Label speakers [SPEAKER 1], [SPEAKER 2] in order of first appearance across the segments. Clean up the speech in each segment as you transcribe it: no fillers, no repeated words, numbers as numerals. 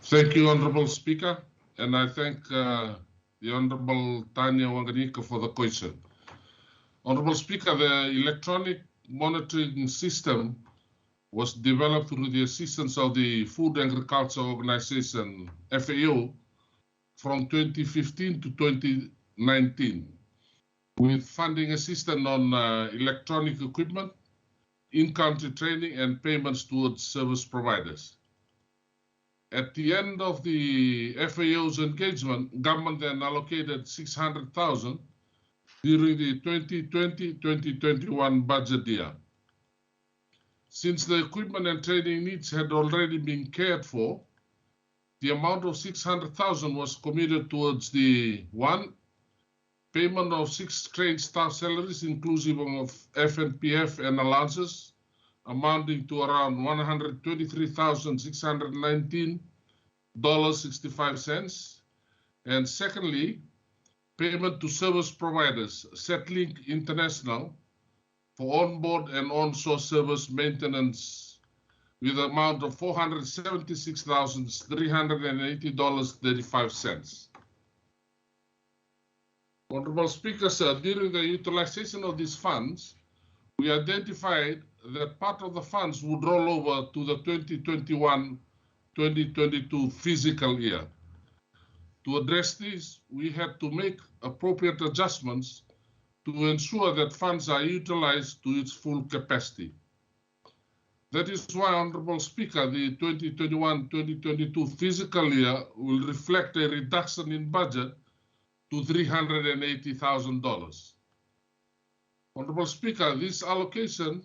[SPEAKER 1] Thank you, Honorable Speaker, and I thank the Honorable Tanya Wanganiko for the question. Honorable Speaker, the electronic monitoring system was developed through the assistance of the Food Agriculture Organization, FAO, from 2015 to 2019, with funding assistance on electronic equipment, in-country training, and payments towards service providers. At the end of the FAO's engagement, government then allocated 600,000 during the 2020-2021 budget year. Since the equipment and training needs had already been cared for, the amount of 600,000 was committed towards the 1. Payment of 6 trained staff salaries inclusive of FNPF and allowances amounting to around $123,619.65. And secondly, payment to service providers, Setlink International, for onboard and onshore service maintenance with an amount of $476,380.35. Honorable Speaker, sir, during the utilization of these funds, we identified that part of the funds would roll over to the 2021-2022 fiscal year. To address this, we had to make appropriate adjustments to ensure that funds are utilized to its full capacity. That is why, Honorable Speaker, the 2021-2022 fiscal year will reflect a reduction in budget to $380,000. Honorable Speaker, this allocation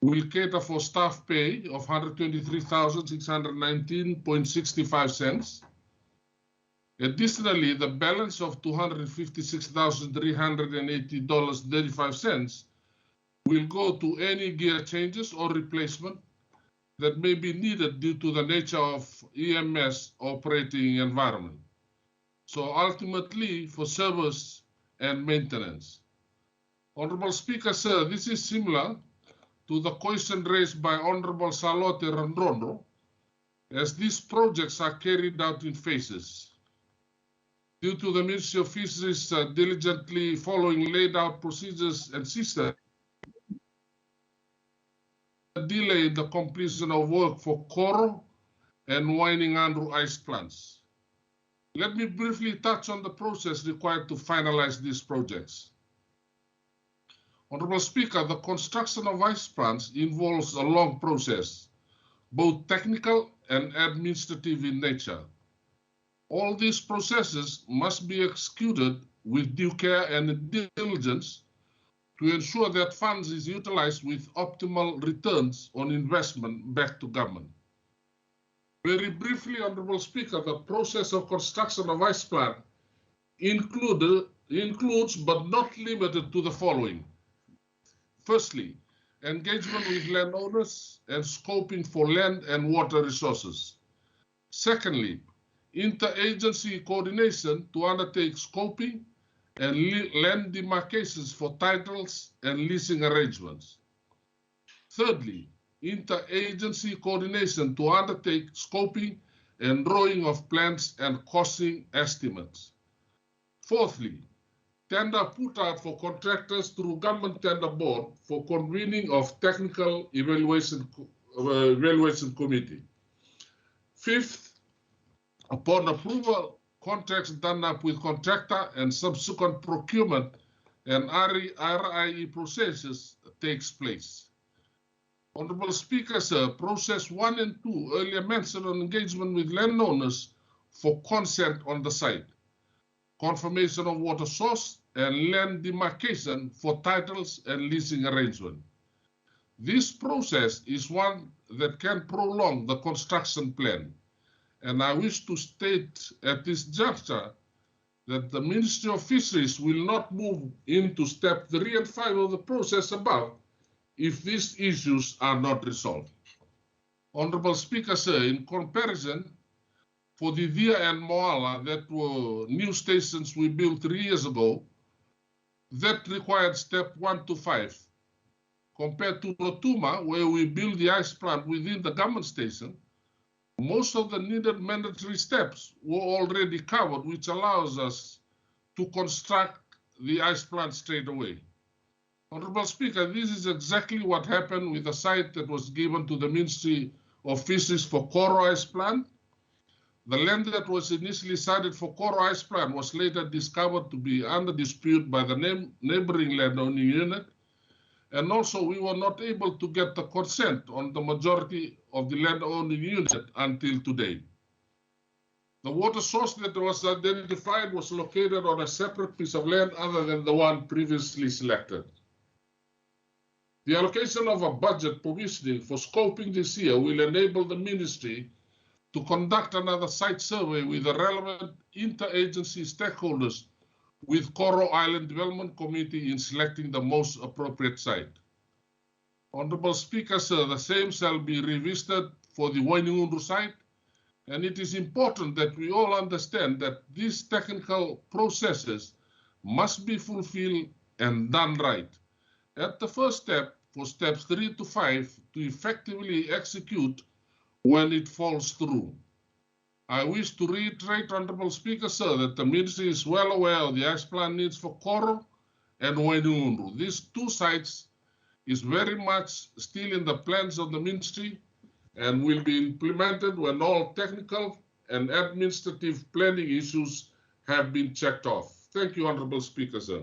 [SPEAKER 1] will cater for staff pay of $123,619.65 cents. Additionally, the balance of $256,380.35 cents will go to any gear changes or replacement that may be needed due to the nature of EMS operating environment. So ultimately for service and maintenance. Honorable Speaker, sir, this is similar to the question raised by Honorable Salote Randrono, as these projects are carried out in phases. Due to the Ministry of Fisheries diligently following laid out procedures and systems, delay in the completion of work for Koro and Wainingandru ice plants. Let me briefly touch on the process required to finalize these projects. Honorable Speaker, the construction of ice plants involves a long process, both technical and administrative in nature. All these processes must be executed with due care and diligence to ensure that funds is utilized with optimal returns on investment back to government. Very briefly, Honorable Speaker, the process of construction of ice plant includes but not limited to the following. Firstly, engagement with landowners and scoping for land and water resources. Secondly, interagency coordination to undertake scoping and land demarcations for titles and leasing arrangements. Thirdly, interagency coordination to undertake scoping and drawing of plans and costing estimates. Fourthly, tender put out for contractors through Government Tender Board for convening of Technical Evaluation Committee. Fifth, upon approval, contracts done up with contractor and subsequent procurement and RIE processes takes place. Honorable Speaker, sir, process 1 and 2 earlier mentioned on engagement with landowners for consent on the site, confirmation of water source, and land demarcation for titles and leasing arrangement. This process is one that can prolong the construction plan, and I wish to state at this juncture that the Ministry of Fisheries will not move into step 3 and 5 of the process above if these issues are not resolved. Honorable Speaker, sir, in comparison, for the Dia and Moala, that were new stations we built 3 years ago, that required step 1 to 5. Compared to Rotuma, where we build the ice plant within the government station, Most of the needed mandatory steps were already covered, which allows us to construct the ice plant straight away. Honorable Speaker, this is exactly what happened with the site that was given to the Ministry of Fisheries for Koro Ice Plant. The land that was initially cited for Koro Ice Plant was later discovered to be under dispute by the neighboring landowning unit. And also, we were not able to get the consent on the majority of the landowning unit until today. The water source that was identified was located on a separate piece of land other than the one previously selected. The allocation of a budget provisioning for scoping this year will enable the ministry to conduct another site survey with the relevant interagency stakeholders with Koro Island Development Committee in selecting the most appropriate site. Honorable Speaker, sir, the same shall be revisited for the Waingunru site, and it is important that we all understand that these technical processes must be fulfilled and done right. At the first step, for steps 3 to 5 to effectively execute when it falls through. I wish to reiterate, Honorable Speaker, sir, that the Ministry is well aware of the ice plant needs for Koro and Waingunru. These two sites is very much still in the plans of the Ministry and will be implemented when all technical and administrative planning issues have been checked off. Thank you, Honorable Speaker, sir.